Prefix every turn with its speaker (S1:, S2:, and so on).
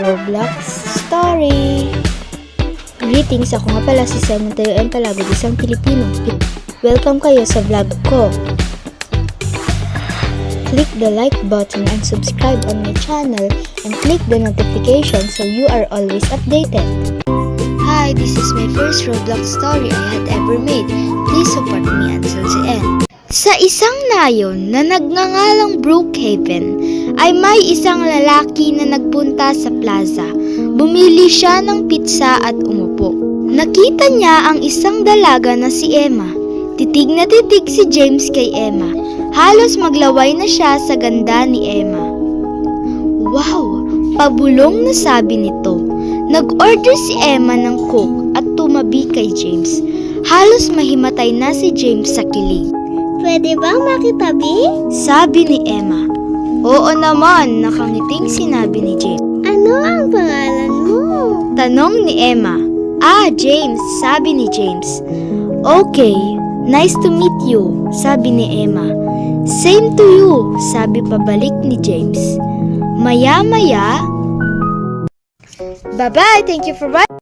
S1: Roblox Story. Greetings, ako nga pala si Sen Mateo M. Palagod, isang Pilipino. Welcome kayo sa vlog ko. Click the like button and subscribe on my channel and click the notification so you are always updated. Hi, this is my first Roblox story I had ever made. Please support me until the end. Sa isang nayon na nagngangalang Brookhaven, ay may isang lalaki na nagpunta sa plaza. Bumili siya ng pizza at umupo. Nakita niya ang isang dalaga na si Emma. Titig na titig si James kay Emma. Halos maglaway na siya sa ganda ni Emma. Wow! Pabulong na sabi nito. Nag-order si Emma ng Coke at tumabi kay James. Halos mahimatay na si James sa kilig.
S2: Pwede bang makitabi?
S1: Sabi ni Emma. Oo naman, nakangiting sinabi ni James.
S2: Ano ang pangalan mo?
S1: Tanong ni Emma. James, sabi ni James. Okay, nice to meet you, sabi ni Emma. Same to you, sabi pabalik ni James. Maya-maya. Bye-bye, thank you for watching.